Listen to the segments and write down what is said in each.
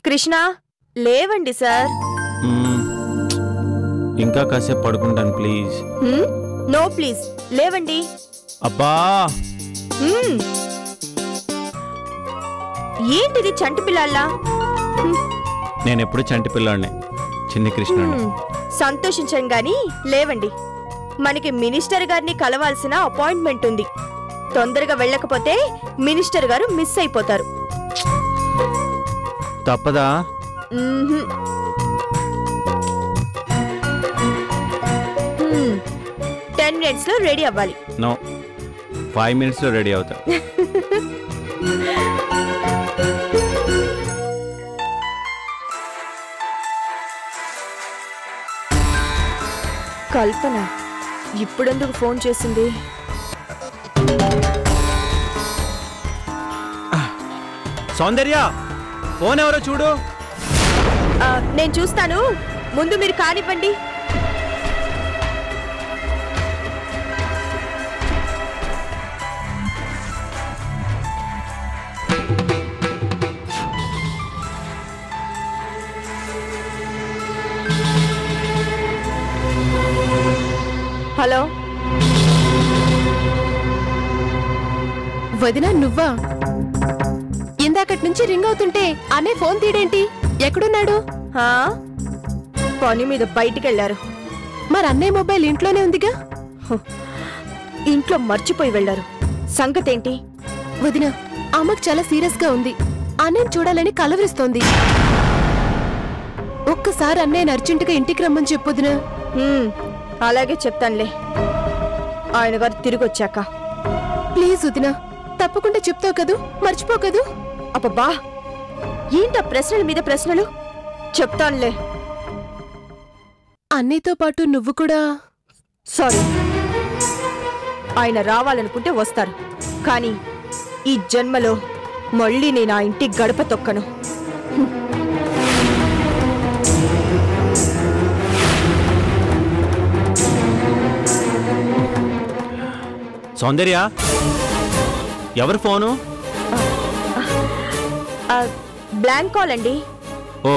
కృష్ణ లేవండి సార్. ఇంకా కాసేపు పడుకుంటాను ప్లీజ్. నో ప్లీజ్, లేవండి. అబ్బా ఏంటిది చంటి పిల్లల్లా? నేను ఎప్పుడు చంటి పిల్లాడినే, చిన్ని కృష్ణ. సంతోషించం గాని లేవండి. మనకి మినిస్టర్ గారిని కలవాల్సిన అపాయింట్మెంట్ ఉంది. తొందరగా వెళ్ళకపోతే మినిస్టర్ గారు మిస్ అయిపోతారు. తప్పదా? 10 minutes లో రెడీ అవ్వాలి. నో, 5 minutes లో రెడీ అవుతా. కల్పన ఇప్పుడెందుకు ఫోన్ చేసింది? సౌందర్య, ఫోన్ ఎవరో చూడు. నేను చూస్తాను, ముందు మీరు కానివ్వండి. హలో వదినా, నువ్వా? ఇందాకటి నుంచి రింగ్ అవుతుంటే అన్నయ్య ఫోన్ తీడేంటి? ఎక్కడున్నాడు? పని మీద బయటికెళ్లారు. మరి అన్నయ్య మొబైల్ ఇంట్లోనే ఉందిగా? ఇంట్లో మర్చిపోయి వెళ్లారు. సంగతేంటి? వదినా, అమ్మకు చాలా సీరియస్ గా ఉంది. అన్నయ్యని చూడాలని కలవరిస్తోంది. ఒక్కసారి అన్నయ్యని అర్జెంటుగా ఇంటికి రమ్మని చెప్పొదినా. అలాగే చెప్తానులే, ఆయన గారు తిరిగి వచ్చాక. ప్లీజ్ వదినా, తప్పకుండా చెప్తావు కదూ, మర్చిపోకదు. అబ్బబ్బా, ఏంటా ప్రశ్నల మీద ప్రశ్నలు? చెప్తానులే. అన్నయ్యతో పాటు నువ్వు కూడా? సారీ, ఆయన రావాలనుకుంటే వస్తారు, కానీ ఈ జన్మలో మళ్ళీ నేను ఆ ఇంటి గడప తొక్కను. సౌందర్య, ఎవరు ఫోను? బ్లాంక్ కాల్ అండి. ఓ,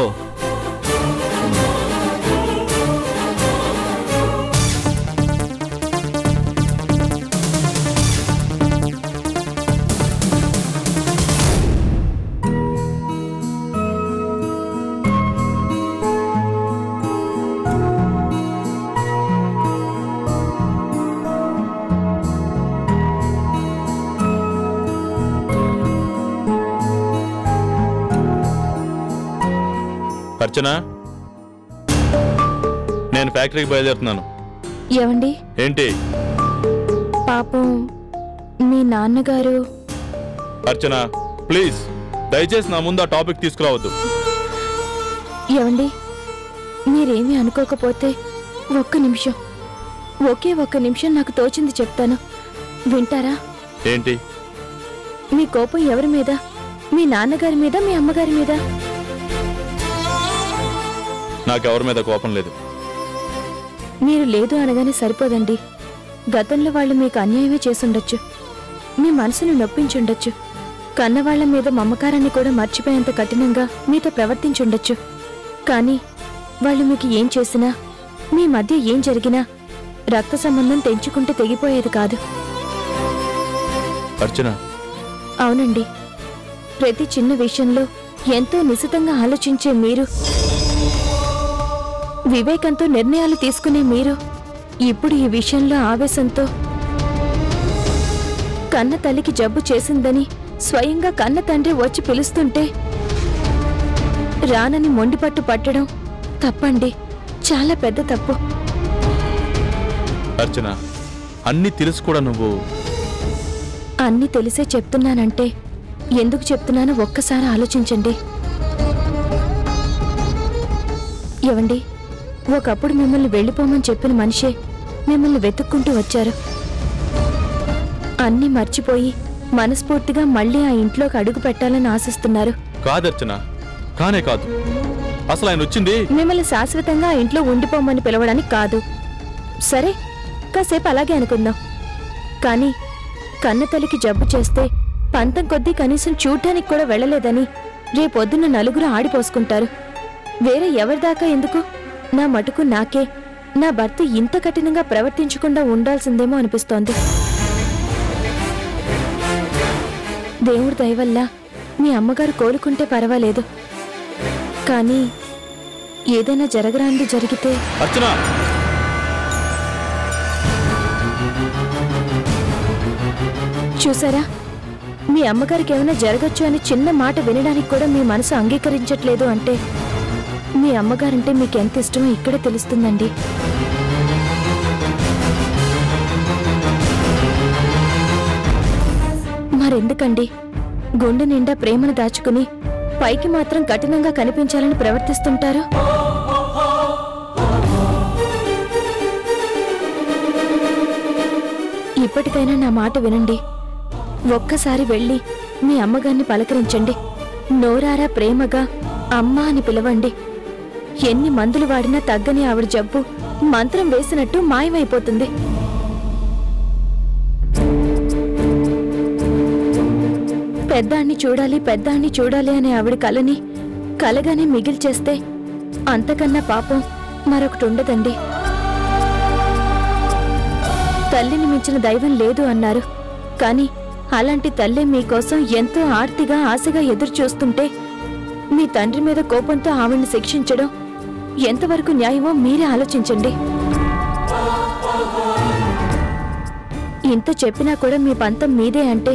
అర్చన, నేను ఫ్యాక్టరీకి బయలుదేరుతున్నాను. ఏవండి? ఏంటి? పాపం మీ నాన్నగారు. అర్చన ప్లీజ్, దయచేసి నా ముందు ఆ టాపిక్ తీసుకురావద్దు. ఏవండి, మీరేమీ అనుకోకపోతే ఒక్క నిమిషం, ఒకే ఒక్క నిమిషం నాకు తోచింది చెప్తాను, వింటారా? ఏంటి? మీ కోపం ఎవరి మీద? మీ నాన్నగారి మీద, మీ అమ్మగారి మీద? నాకెవరి మీద కోపం లేదు. మీరు లేదు అనగానే సరిపోదండి. గతంలో వాళ్ళు మీకు అన్యాయమే చేసుండొచ్చు, మీ మనసును నొప్పించుండొచ్చు, కన్నవాళ్ల మీద మమకారాన్ని కూడా మర్చిపోయేంత కఠినంగా మీతో ప్రవర్తించుండొచ్చు. కానీ వాళ్ళు మీకు ఏం చేసినా, మీ మధ్య ఏం జరిగినా రక్త సంబంధం తెంచుకుంటే తెగిపోయేది కాదు. అర్చన, అవునండి, ప్రతి చిన్న విషయంలో ఎంతో నిశితంగా ఆలోచించే మీరు, వివేకంతో నిర్ణయాలు తీసుకునే మీరు, ఇప్పుడు ఈ విషయంలో ఆవేశంతో కన్న తల్లికి జబ్బు చేసిందని స్వయంగా కన్న తండ్రి వచ్చి పిలుస్తుంటే రానని మొండిపట్టు పట్టడం తప్పండి, చాలా పెద్ద తప్పు. అర్చన, అన్ని తెలుసు కూడా నువ్వు. అన్ని తెలిసే చెప్తున్నానంటే ఎందుకు చెప్తున్నానో ఒక్కసారి ఆలోచించండి. ఏవండి, ఒకప్పుడు మిమ్మల్ని వెళ్ళిపోమని చెప్పిన మనిషే మిమ్మల్ని వెతుక్కుంటూ వచ్చారు. అన్నీ మర్చిపోయి మనస్ఫూర్తిగా మళ్ళీ ఆ ఇంట్లోకి అడుగు పెట్టాలని ఆశిస్తున్నారు. కాదర్చన, కానే కాదు. అసలు ఆయన వచ్చింది మిమ్మల్ని శాశ్వతంగా ఆ ఇంట్లో ఉండిపోమని పిలవడానికి కాదు. సరే, కాసేపు అలాగే అనుకుందాం. కానీ కన్నతల్లికి జబ్బు చేస్తే పంతం కొద్దీ కనీసం చూడ్డానికి కూడా వెళ్ళలేదని రేపొద్దున నలుగురు ఆడిపోసుకుంటారు. వేరే ఎవరిదాకా ఎందుకు? నా మటుకు నాకే నా భర్త ఇంత కఠినంగా ప్రవర్తించకుండా ఉండాల్సిందేమో అనిపిస్తోంది. దేవుడి దయ వల్ల మీ అమ్మగారు కోలుకుంటే పర్వాలేదు, కానీ ఏదైనా జరగరాంది జరిగితే. అర్చన, చూసారా, మీ అమ్మగారికి ఏమైనా జరగచ్చు అని చిన్న మాట వినడానికి కూడా మీ మనసు అంగీకరించట్లేదు అంటే మీ అమ్మగారంటే మీకెంత ఇష్టమో ఇక్కడే తెలుస్తుందండి. మరెందుకండి గుండె నిండా ప్రేమను దాచుకుని పైకి మాత్రం కఠినంగా కనిపించాలని ప్రవర్తిస్తుంటారు? ఇప్పటికైనా నా మాట వినండి. ఒక్కసారి వెళ్ళి మీ అమ్మగారిని పలకరించండి. నోరారా ప్రేమగా అమ్మా అని పిలవండి. ఎన్ని మందులు వాడినా తగ్గని ఆవిడ జబ్బు మంత్రం వేసినట్టు మాయమైపోతుంది. పెద్దాన్ని చూడాలి అనే ఆవిడ కలని కలగానే మిగిల్చేస్తే అంతకన్నా పాపం మరొకటి ఉండదండి. తల్లిని మించిన దైవం లేదు అన్నారు, కానీ అలాంటి తల్లి మీకోసం ఎంతో ఆర్తిగా ఆశగా ఎదురు చూస్తుంటే మీ తండ్రి మీద కోపంతో ఆవిడ్ని శిక్షించడం ఎంతవరకు న్యాయమో మీరే ఆలోచించండి. ఇంత చెప్పినా కూడా మీ పంతం మీదే అంటే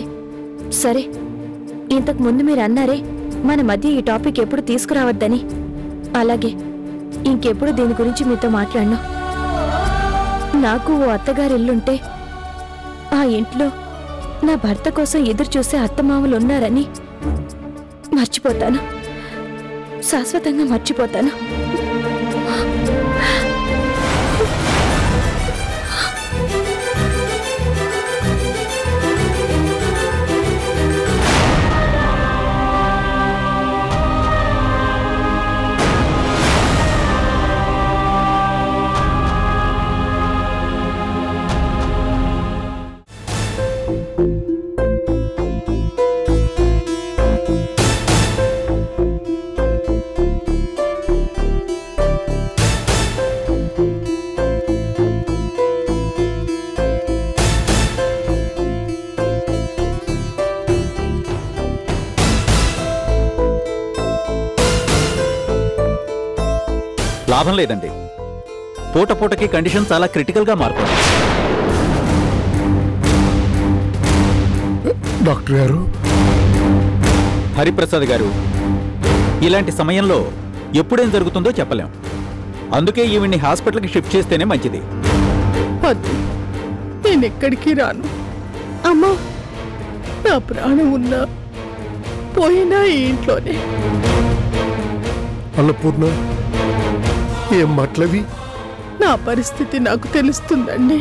సరే. ఇంతకు ముందు మీరు అన్నారే మన మధ్య ఈ టాపిక్ ఎప్పుడు తీసుకురావద్దని, అలాగే ఇంకెప్పుడు దీని గురించి మీతో మాట్లాడను. నాకు ఓ అత్తగారి ఇల్లుంటే ఆ ఇంట్లో నా భర్త కోసం ఎదురు చూసే అత్తమామలు ఉన్నారని మర్చిపోతాను, శాశ్వతంగా మర్చిపోతాను. లాభం లేదండి. పూట పూటకి కండిషన్ చాలా క్రిటికల్గా మారుతుంది. డాక్టర్ గారు, హరిప్రసాద్ గారు, ఇలాంటి సమయంలో ఎప్పుడేం జరుగుతుందో చెప్పలేం. అందుకే ఈవిడ్ని హాస్పిటల్కి షిఫ్ట్ చేస్తేనే మంచిది. వద్దు, నేనెక్కడికి రాను. అమ్మా, నా ప్రాణం ఉన్నా పోయినా ఈ ఇంట్లోనే. అన్నపూర్ణ, ఏం మాటలవి? నా పరిస్థితి నాకు తెలుస్తుందండి.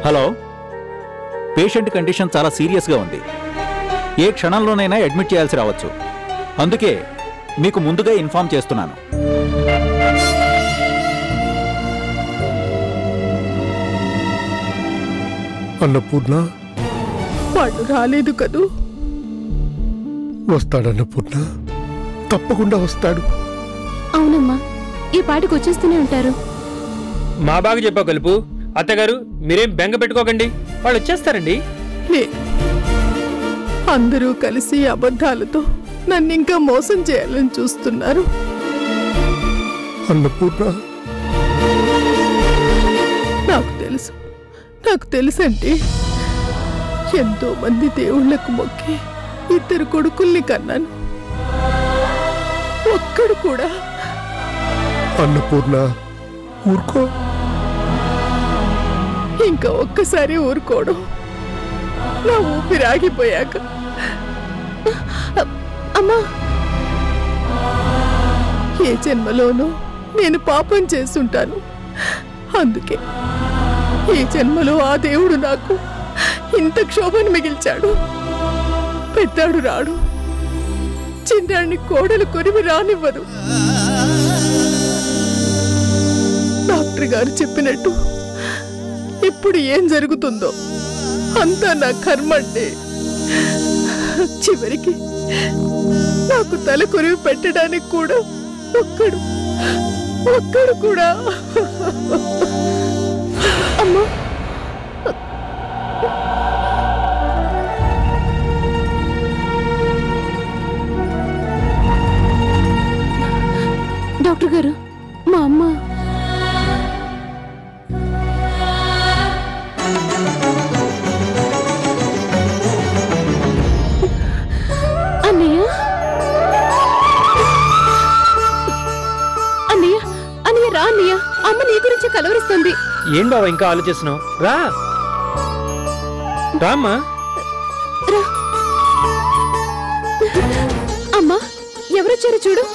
హలో, పేషెంట్ కండిషన్ చాలా సీరియస్గా ఉంది. ఏ క్షణంలోనైనా అడ్మిట్ చేయాల్సి రావచ్చు. అందుకే మీకు ముందుగా ఇన్ఫార్మ్ చేస్తున్నాను. అన్నపూర్ణ, వాడు రాలేదు కదూ? వస్తాడన్నపూర్ణ, తప్పకుండా వస్తాడు. అవునమ్మా, ఈ పాటికి వచ్చేస్తూనే ఉంటారు. మా బాగా చెప్పావు కలుపు. అత్తగారు, మీరేం బెంగ పెట్టుకోకండి, వాళ్ళు వచ్చేస్తారండి. అందరూ కలిసి అబద్ధాలతో నన్నింకా మోసం చేయాలని చూస్తున్నారు. అన్నపూర్ణ, నాకు తెలుసండి. ఎంతో మంది దేవుళ్లకు మొక్కి 2 కొడుకుల్ని కన్నాను. ఒక్కడు కూడా. అన్నపూర్ణ, ఊరుకో. ఇంకా ఒక్కసారి ఊరుకోవడం. నా ఊపిరాగిపోయాక. అమ్మా, ఏ జన్మలోనూ నేను పాపం చేసుంటాను. అందుకే ఈ జన్మలో ఆ దేవుడు నాకు ఇంత క్షోభను మిగిల్చాడు. పెద్దాడు రాడు, చిన్నాడిని కోడలు కొరివి రానివ్వదు. డాక్టర్ గారు చెప్పినట్టు ఇప్పుడు ఏం జరుగుతుందో అంతా నా కర్మ అండి. చివరికి నాకు తల కొరివి పెట్టడానికి కూడా ఒక్కడు కూడా. అమ్మా, డాక్టర్ గారు, మా అమ్మ అన్నయ్య అన్నయ్య అన్నయ్య రా అన్నయ్య, అమ్మ నీ గురించి కలవరిస్తుంది. ఏం బావా ఇంకా ఆలోచిస్తున్నావు? రా రామ్మా. రా అమ్మా, ఎవరొచ్చారో చూడు.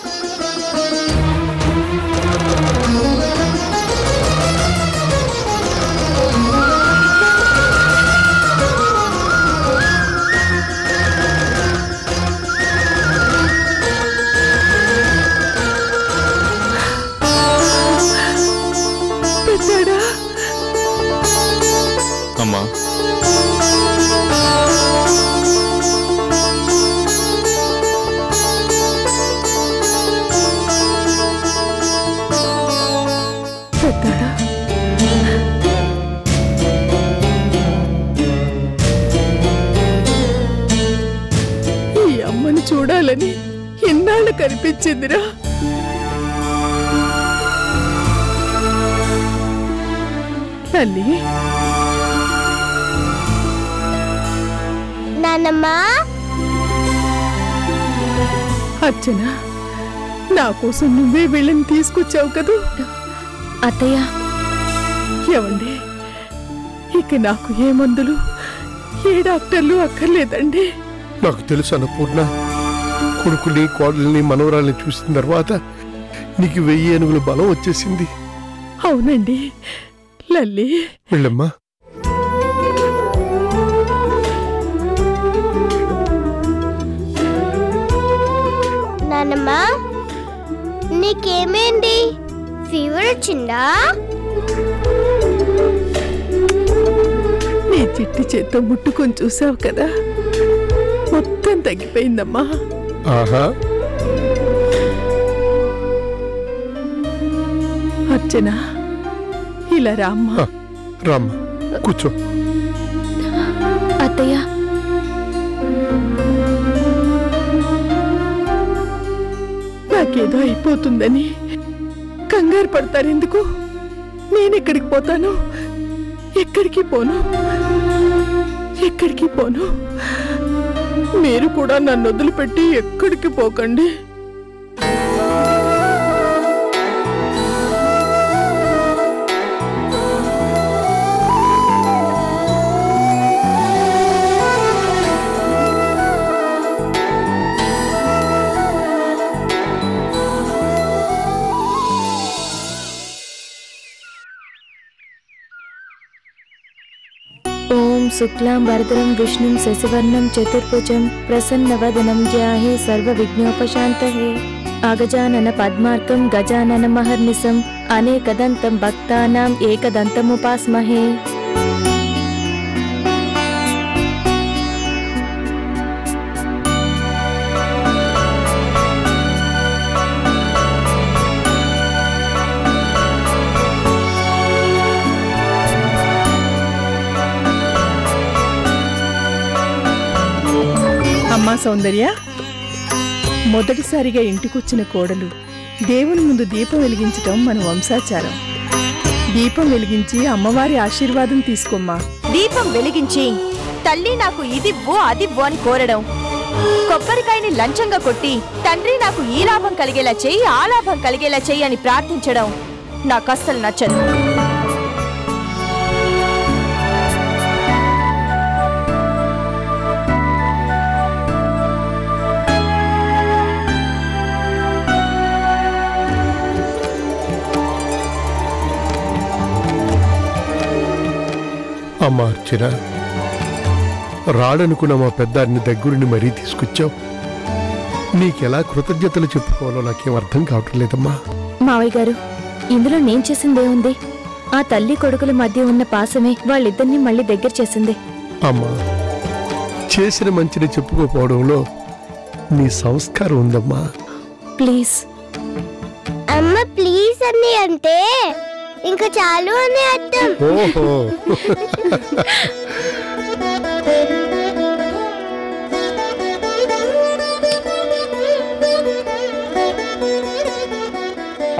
అమ్మా, ఈ అమ్మని చూడాలని ఎన్నాళ్ళు కనిపించిందిరా. తల్లి, నాన్నమ్మా, అర్చన, నా కోసం నువ్వే వీళ్ళని తీసుకొచ్చావు కదూ. అత్తయ్య, ఏమండి, ఇక నాకు ఏ మందులు ఏ డాక్టర్లు అక్కర్లేదండి. నాకు తెలుసు అన్నపూర్ణ, కొడుకుని కోడల్ని మనవరాల్ని చూసిన తర్వాత నీకు 1000 ఏనుగుల బలం వచ్చేసింది. అవునండి లల్లి. వెళ్ళమ్మా. నాన్నమ్మా, నీకేమైంది? ఫీవర్ వచ్చిందా? నీ చిట్టి చేత్తో ముట్టుకొని చూసావు కదా, మొత్తం తగ్గిపోయిందమ్మా. ఆహా, అర్చన, ఇలా రామ్మా. రామ్మా, కూర్చో. అత్తయ్య, నాకేదో అయిపోతుందని కంగారు పడతారెందుకు? నేనెక్కడికి పోతాను? ఎక్కడికి పోను. మీరు కూడా నన్ను వదిలిపెట్టి ఎక్కడికి పోకండి. ఓం శుక్లాం వరదరం విష్ణుం శశివర్ణం చతుర్భుజం ప్రసన్నవదనం ధ్యాయే సర్వవిఘ్నోపశాంతయే అగజానన పద్మార్కం గజానన మహర్నిశం అనేకదంతం భక్తానాం ఏకదంతముపాస్మహే. అమ్మా సౌందర్య, మొదటిసారిగా ఇంటికొచ్చిన కోడలు దేవుని ముందు దీపం వెలిగించటం మన వంశాచారం. దీపం వెలిగించి అమ్మవారి ఆశీర్వాదం తీసుకోమ్మా. దీపం వెలిగించి తల్లి నాకు ఇదివ్వు అదివ్వు అని కోరడం, కొబ్బరికాయని లంచంగా కొట్టి తండ్రి నాకు ఈ లాభం కలిగేలా చెయ్యి ఆ లాభం కలిగేలా చెయ్యి అని ప్రార్థించడం నాకు అస్సలు నచ్చదు. అమ్మా అర్చన, రాడనుకున్న మా పెద్దారిని దగ్గరుని మరీ తీసుకొచ్చావు. నీకెలా కృతజ్ఞతలు చెప్పుకోవాలో నాకేం అర్థం కావటం లేదమ్మా. మావయ్య గారు, ఇందులో నేను చేసిందేముంది? ఆ తల్లి కొడుకుల మధ్య ఉన్న పాసమే వాళ్ళిద్దరినీ మళ్ళీ దగ్గర చేసింది. అమ్మా, చేసిన మంచిని చెప్పుకోపోవడంలో నీ సంస్కారం ఉందమ్మా. ప్లీజ్ అమ్మ ప్లీజ్ అని అంటే ఇంకా చాలు అని అర్థం. ఓహో,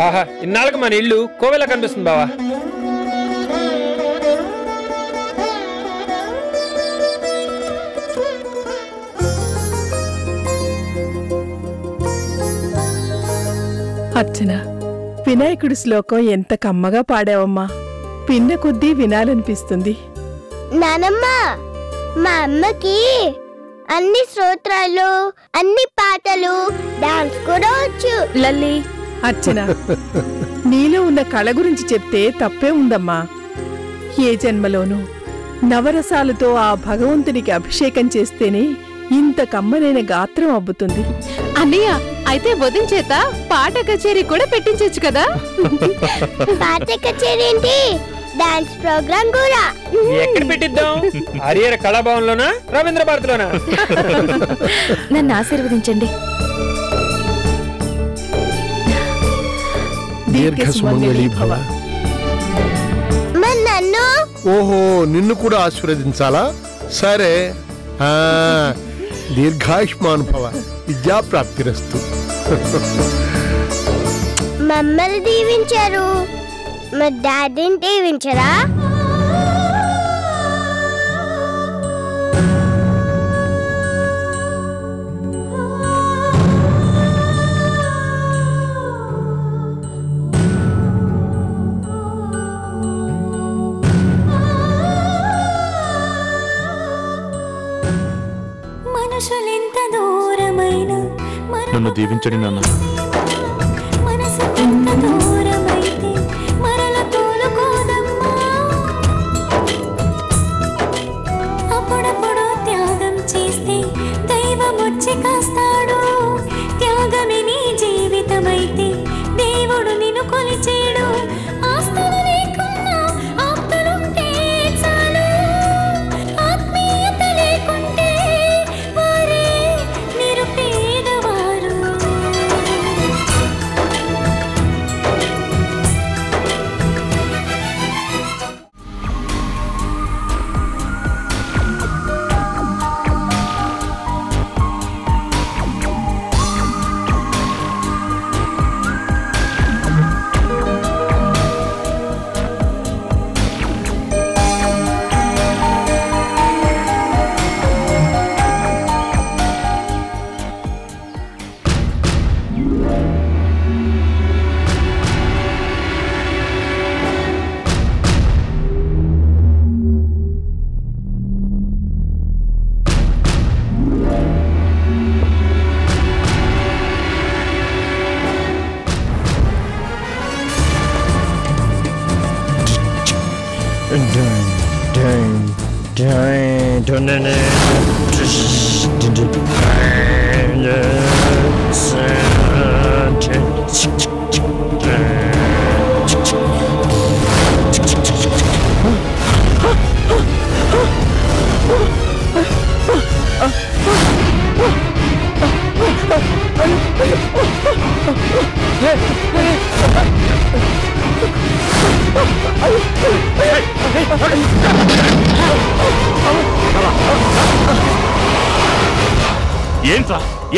ఆహా, ఇన్నాళ్ళకి మన ఇల్లు కోవెలా కనిపిస్తుంది బావా. అర్చన, వినాయకుడి శ్లోకం ఎంత కమ్మగా పాడావమ్మా. పిన్న కొద్దీ వినాలనిపిస్తుంది. నానమ్మ, మా అమ్మకి అన్ని స్తోత్రాలు, అన్ని పాటలు, డాన్స్ కూడా వచ్చు. లల్లి, అర్చన, నీలో ఉన్న కళ గురించి చెప్తే తప్పే ఉందమ్మా. ఏ జన్మలోనూ నవరసాలతో ఆ భగవంతునికి అభిషేకం చేస్తేనే ఇంత కమ్మనైన గాత్రం అబ్బుతుంది. అన్నయ్య, అయితే వదిన చేత పాట కచేరీ కూడా పెట్టించొచ్చు కదా. పాట కచేరీ ఏంటి, డాన్స్ ప్రోగ్రామ్ కూడా. ఎక్కడ పెట్టిద్దాం? హరిహర కళాభవన్లోనా, రవీంద్ర భారతిలోనా? నన్ను ఆశీర్వదించండి. దీర్ఘ సుమంగళీ భవ. మరి నన్ను? ఓహో, నిన్ను కూడా ఆశీర్వదించాలా? సరే, దీర్ఘాయుష్మాన్ భవ, విద్యాప్రాప్తిరస్తు. మమ్మల్ని దీవించారు, మా డాడీని దీవించరా? నన్ను దీవించండి నాన్న. అప్పుడప్పుడు త్యాగం చేస్తే దైవం వచ్చి కాస్తాడు. త్యాగమే నీ జీవితమైతే దేవుడు నిన్ను కొలిచేడు. ఆస్తులు లేకున్నా ఆప్తులుంటే చాలు, ఆత్మీయత లేకుంటే వారే నిరుపేదవారు.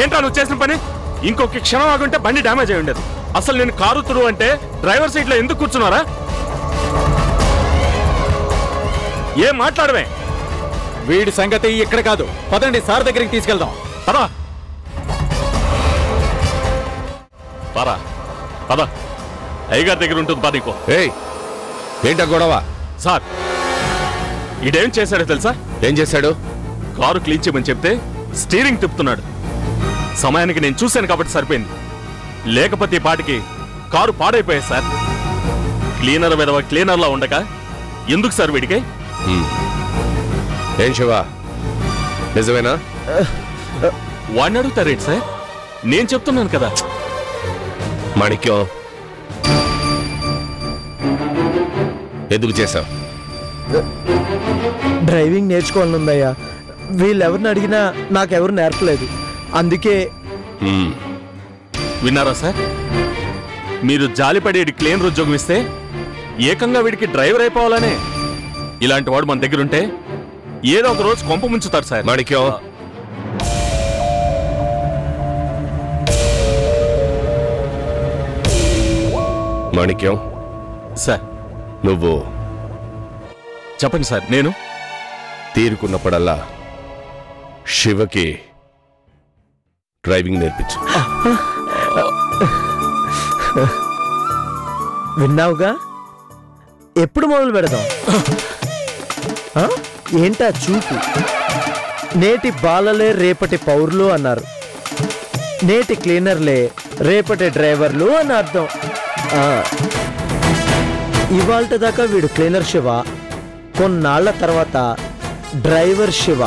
ఏంట్రా నువ్వు చేసిన పని? ఇంకొక క్షణం ఆగుంటే బండి డ్యామేజ్ అయి ఉండేది. అసలు నేను కారు తురు అంటే డ్రైవర్ సీట్ లో ఎందుకు కూర్చున్నారా? ఏం మాట్లాడవే? వీడి సంగతి ఇక్కడ కాదు, పదండి సార్ దగ్గరికి తీసుకెళ్దాం. పదా పదా పదా, అయ్యగారి దగ్గర ఉంటుంది పద. నీకో ఏంటా గొడవ? సార్, ఇడేం చేశాడో తెలుసా? ఏం చేశాడు? కారు క్లీన్ చేయమని చెప్తే స్టీరింగ్ తిప్పుతున్నాడు. సమయానికి నేను చూశాను కాబట్టి సరిపోయింది, లేకపోతే ఈ పాటికి కారు పాడైపోయాయి సార్. క్లీనర్ విధవ క్లీనర్లా ఉండక ఎందుకు సార్ వీడికి? ఏం శివ, నిజమేనా? వాడిని అడుగుతారేంటి సార్? నేను చెప్తున్నాను కదా. మాణిక్యం, ఎందుకు చేశావు? డ్రైవింగ్ నేర్చుకోవాలనుందయ్యా. వీళ్ళెవరిని అడిగినా నాకెవరు నేర్పలేదు, అందుకే. విన్నారా సార్? మీరు జాలిపడి క్లీనర్ ఉద్యోగం ఇస్తే ఏకంగా వీడికి డ్రైవర్ అయిపోవాలనే. ఇలాంటి వాడు మన దగ్గరుంటే ఏదో ఒక రోజు కొంప ముంచుతారు సార్. మాణిక్యం, మాణిక్యం సార్. నువ్వు చెప్పండి సార్. నేను తీరుకున్నప్పుడల్లా శివకి డ్రైవింగ్ నేర్పించు. విన్నావుగా, ఎప్పుడు మొదలు పెడదాం? ఏంటా చూపు? నేటి బాలలే రేపటి పౌరులు అన్నారు, నేటి క్లీనర్లే రేపటి డ్రైవర్లు అని అర్థం. ఇవాళ దాకా వీడు క్లీనర్ శివ, కొన్నాళ్ల తర్వాత డ్రైవర్ శివ.